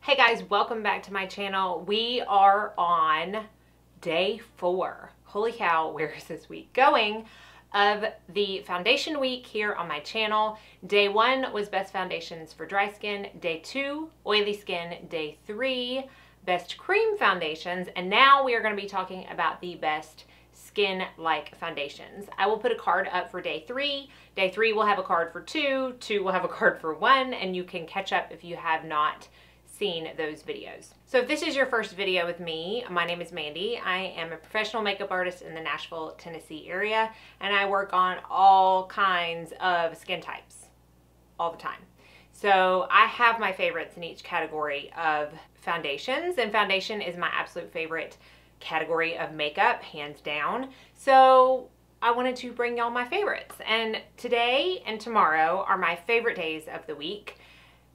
Hey guys, welcome back to my channel. We are on day 4. Holy cow, where is this week going? Of the foundation week here on my channel. Day 1 was best foundations for dry skin. Day 2, oily skin. Day 3, best cream foundations. And now we are going to be talking about the best skin-like foundations. I will put a card up for day 3. Day 3 will have a card for 2. 2 will have a card for 1. And you can catch up if you have not seen those videos. So if this is your first video with me, my name is Mandy. I am a professional makeup artist in the Nashville, Tennessee area, and I work on all kinds of skin types all the time. So I have my favorites in each category of foundations, and foundation is my absolute favorite category of makeup, hands down. So I wanted to bring y'all my favorites, and today and tomorrow are my favorite days of the week,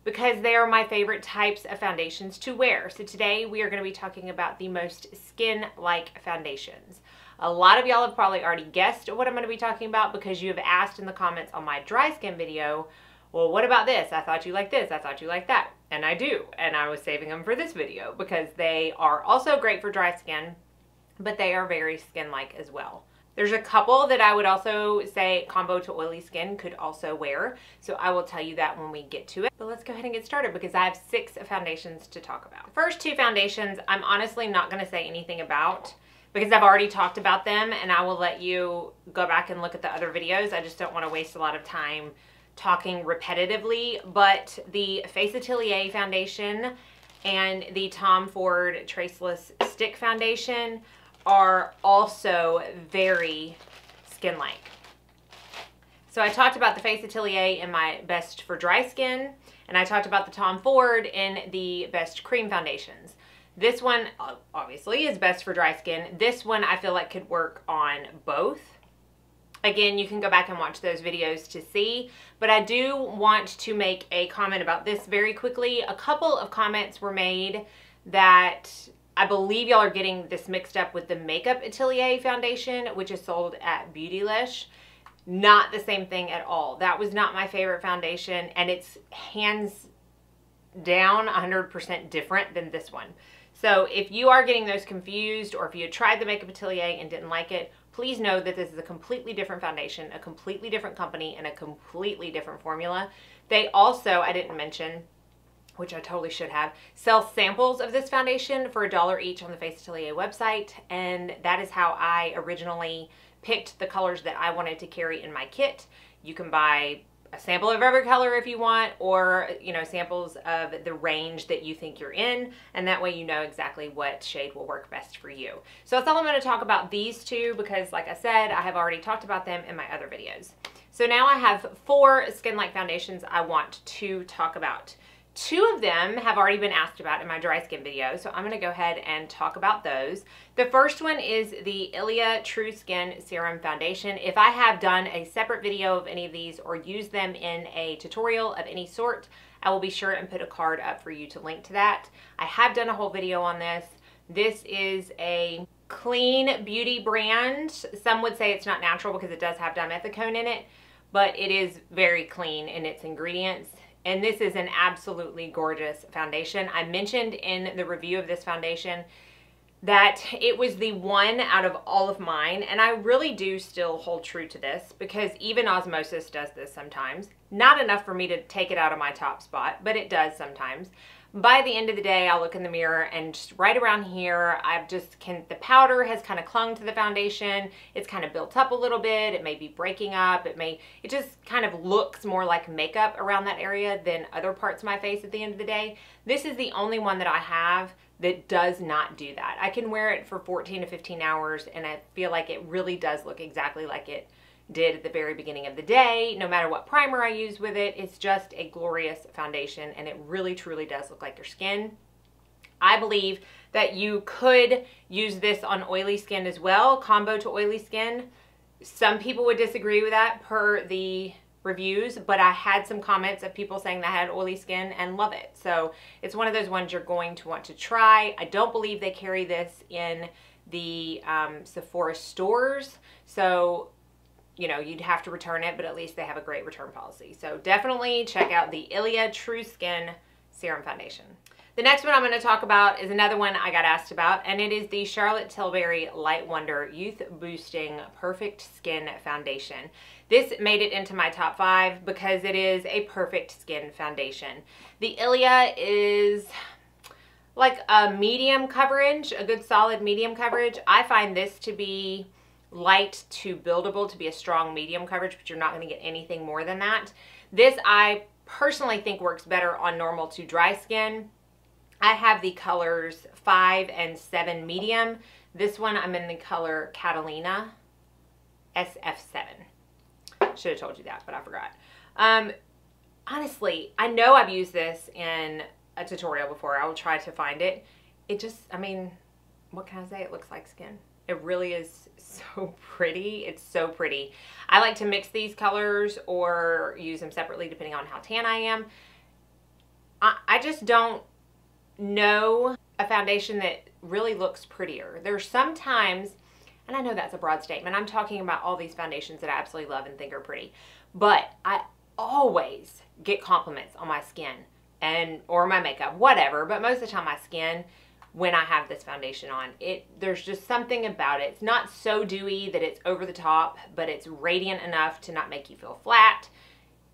because they are my favorite types of foundations to wear. So today we are going to be talking about the most skin-like foundations. A lot of y'all have probably already guessed what I'm going to be talking about because you have asked in the comments on my dry skin video, well, what about this? I thought you liked this. I thought you liked that. And I do. And I was saving them for this video because they are also great for dry skin, but they are very skin-like as well. There's a couple that I would also say combo to oily skin could also wear. So I will tell you that when we get to it. But let's go ahead and get started because I have 6 foundations to talk about. First 2 foundations, I'm honestly not going to say anything about because I've already talked about them, and I will let you go back and look at the other videos. I just don't want to waste a lot of time talking repetitively. But the Face Atelier foundation and the Tom Ford Traceless Stick foundation are also very skin-like. So I talked about the Face Atelier in my best for dry skin, and I talked about the Tom Ford in the best cream foundations. This one obviously is best for dry skin. This one I feel like could work on both. Again, you can go back and watch those videos to see, but I do want to make a comment about this very quickly. A couple of comments were made that I believe y'all are getting this mixed up with the Makeup Atelier foundation, which is sold at Beautylish. Not the same thing at all. That was not my favorite foundation, and it's hands down 100% different than this one. So if you are getting those confused, or if you had tried the Makeup Atelier and didn't like it, please know that this is a completely different foundation, a completely different company, and a completely different formula. They also, I didn't mention, which I totally should have, sell samples of this foundation for $1 each on the Face Atelier website, and that is how I originally picked the colors that I wanted to carry in my kit. You can buy a sample of every color if you want, or samples of the range that you think you're in, and that way you know exactly what shade will work best for you. So that's all I'm going to talk about these 2 because, like I said, I have already talked about them in my other videos. So now I have 4 skin-like foundations I want to talk about. 2 of them have already been asked about in my dry skin video, so I'm going to go ahead and talk about those. The first one is the llia True Skin Serum Foundation. If I have done a separate video of any of these or used them in a tutorial of any sort, I will be sure and put a card up for you to link to that. I have done a whole video on this. This is a clean beauty brand. Some would say it's not natural because it does have dimethicone in it, but it is very clean in its ingredients. And this is an absolutely gorgeous foundation. I mentioned in the review of this foundation that it was the one out of all of mine, and I really do still hold true to this because even Osmosis does this sometimes. Not enough for me to take it out of my top spot, but it does sometimes. By the end of the day, I'll look in the mirror and just right around here, the powder has kind of clung to the foundation. It's kind of built up a little bit. It may be breaking up. It just kind of looks more like makeup around that area than other parts of my face at the end of the day. This is the only one that I have that does not do that. I can wear it for 14 to 15 hours and I feel like it really does look exactly like it did at the very beginning of the day. No matter what primer I use with it, it's just a glorious foundation, and it really truly does look like your skin. I believe that you could use this on oily skin as well, combo to oily skin. Some people would disagree with that per the reviews, but I had some comments of people saying that I had oily skin and love it. So it's one of those ones you're going to want to try. I don't believe they carry this in the Sephora stores, so you'd have to return it, but at least they have a great return policy. So definitely check out the llia True Skin Serum foundation. The next one I'm going to talk about is another one I got asked about, and it is the Charlotte Tilbury Light Wonder Youth Boosting Perfect Skin Foundation. This made it into my top 5 because it is a perfect skin foundation. The llia is like a medium coverage, a good solid medium coverage. I find this to be light to buildable, to be a strong medium coverage, but you're not going to get anything more than that. This I personally think works better on normal to dry skin. I have the colors 5 and 7 medium. This one I'm in the color Catalina SF7. Should have told you that, but I forgot. Honestly, I know I've used this in a tutorial before. I will try to find it. It just, I mean, what can I say? It looks like skin. It really is so pretty. It's so pretty. I like to mix these colors or use them separately depending on how tan I am. I just don't know a foundation that really looks prettier. There's sometimes, and I know that's a broad statement, I'm talking about all these foundations that I absolutely love and think are pretty, but I always get compliments on my skin or my makeup, whatever, but most of the time my skin when I have this foundation on. There's just something about it. It's not so dewy that it's over the top, but it's radiant enough to not make you feel flat.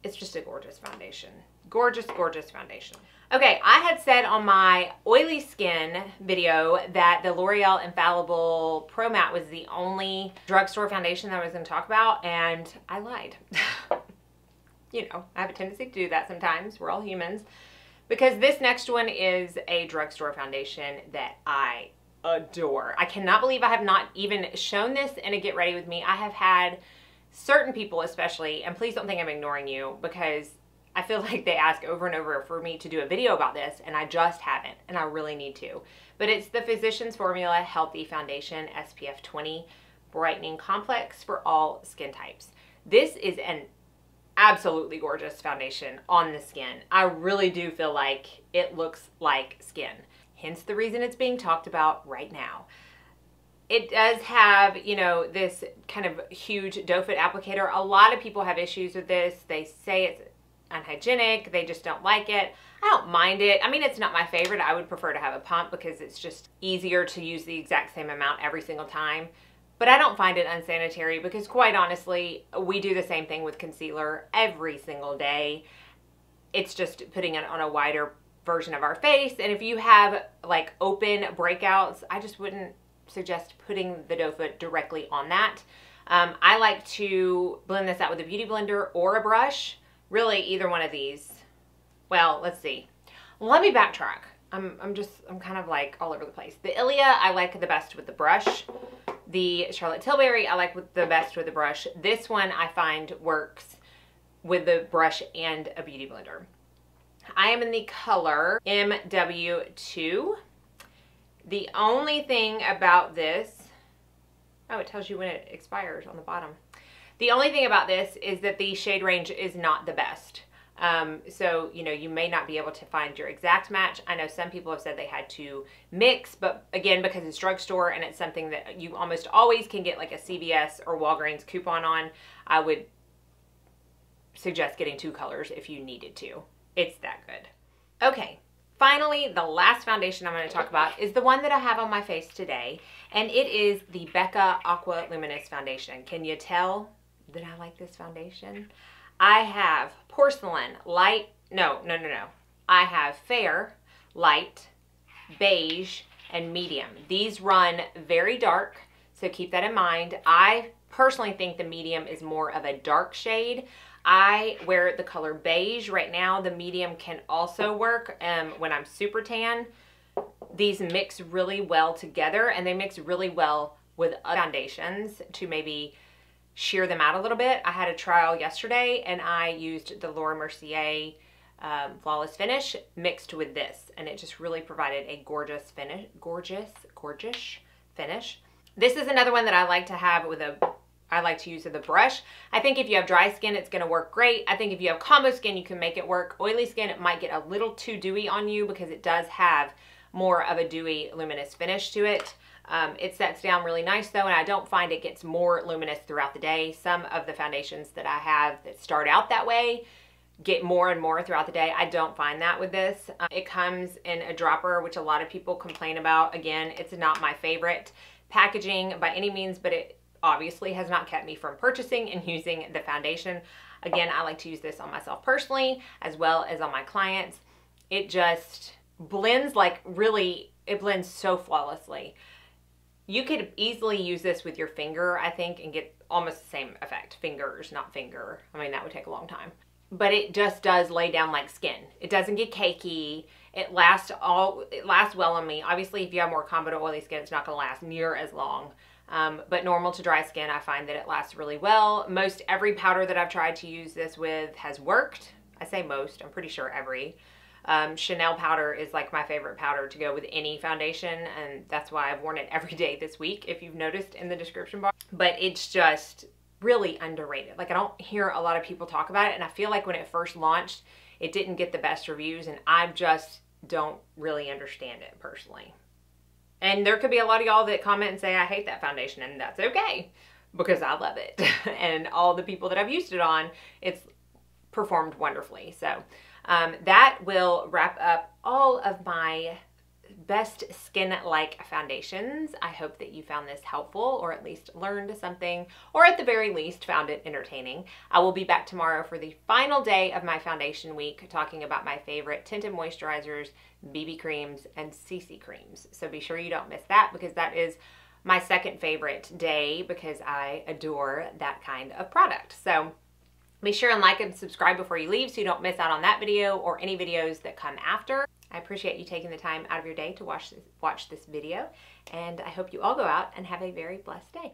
It's just a gorgeous foundation. Gorgeous, gorgeous foundation. Okay, I had said on my oily skin video that the L'Oreal Infallible Pro Matte was the only drugstore foundation that I was going to talk about, and I lied. You know, I have a tendency to do that sometimes. We're all humans. Because this next one is a drugstore foundation that I adore. I cannot believe I have not even shown this in a Get Ready With Me. I have had certain people especially, and please don't think I'm ignoring you, because I feel like they ask over and over for me to do a video about this, and I just haven't, and I really need to. But it's the Physicians Formula Healthy Foundation SPF 20 Brightening Complex for all skin types. This is an absolutely gorgeous foundation on the skin. I really do feel like it looks like skin. Hence the reason it's being talked about right now. It does have, you know, this kind of huge doe foot applicator. A lot of people have issues with this. They say it's unhygienic. They just don't like it. I don't mind it. I mean, it's not my favorite. I would prefer to have a pump because it's just easier to use the exact same amount every single time. But I don't find it unsanitary because, quite honestly, we do the same thing with concealer every single day. It's just putting it on a wider version of our face. And if you have like open breakouts, I just wouldn't suggest putting the doe foot directly on that. I like to blend this out with a beauty blender or a brush. Really, either one of these. Well, let's see. Let me backtrack. I'm kind of like all over the place. The llia I like the best with the brush. The Charlotte Tilbury I like the best with the brush. This one I find works with the brush and a beauty blender. I am in the color MW2. The only thing about this, oh, it tells you when it expires on the bottom. The only thing about this is that the shade range is not the best. So, you know, you may not be able to find your exact match. I know some people have said they had to mix, but again, because it's drugstore and it's something that you almost always can get like a CVS or Walgreens coupon on, I would suggest getting 2 colors if you needed to. It's that good. Okay, finally, the last foundation I'm going to talk about is the one that I have on my face today, and it is the Becca Aqua Luminous Foundation. Can you tell that I like this foundation? I have porcelain, light, no. I have fair, light, beige, and medium. These run very dark, so keep that in mind. I personally think the medium is more of a dark shade. I wear the color beige right now. The medium can also work when I'm super tan. These mix really well together, and they mix really well with other foundations to maybe sheer them out a little bit. I had a trial yesterday and I used the Laura Mercier Flawless Finish mixed with this, and it just really provided a gorgeous finish. Gorgeous finish. This is another one that I like to have with I like to use with a brush. I think if you have dry skin, it's going to work great. I think if you have combo skin, you can make it work. Oily skin, it might get a little too dewy on you because it does have more of a dewy, luminous finish to it. It sets down really nice though, and I don't find it gets more luminous throughout the day. Some of the foundations that I have that start out that way get more and more throughout the day. I don't find that with this. It comes in a dropper, which a lot of people complain about. Again, it's not my favorite packaging by any means, but it obviously has not kept me from purchasing and using the foundation. Again, I like to use this on myself personally as well as on my clients. It just blends like really, it blends so flawlessly. You could easily use this with your finger, I think, and get almost the same effect. Fingers, not finger. I mean, that would take a long time. But it just does lay down like skin. It doesn't get cakey. It lasts well on me. Obviously, if you have more common oily skin, it's not gonna last near as long. But normal to dry skin, I find that it lasts really well. Most every powder that I've tried to use this with has worked. I say most, I'm pretty sure every. Chanel powder is like my favorite powder to go with any foundation, and that's why I've worn it every day this week, if you've noticed in the description bar. But it's just really underrated. Like, I don't hear a lot of people talk about it, and I feel like when it first launched, it didn't get the best reviews, and I just don't really understand it personally. And there could be a lot of y'all that comment and say, I hate that foundation, and that's okay, because I love it. And all the people that I've used it on, it's performed wonderfully. So that will wrap up all of my best skin-like foundations. I hope that you found this helpful, or at least learned something, or at the very least found it entertaining. I will be back tomorrow for the final day of my foundation week, talking about my favorite tinted moisturizers, BB creams, and CC creams. So be sure you don't miss that, because that is my second favorite day, because I adore that kind of product. So be sure and like and subscribe before you leave so you don't miss out on that video or any videos that come after. I appreciate you taking the time out of your day to watch this video, and I hope you all go out and have a very blessed day.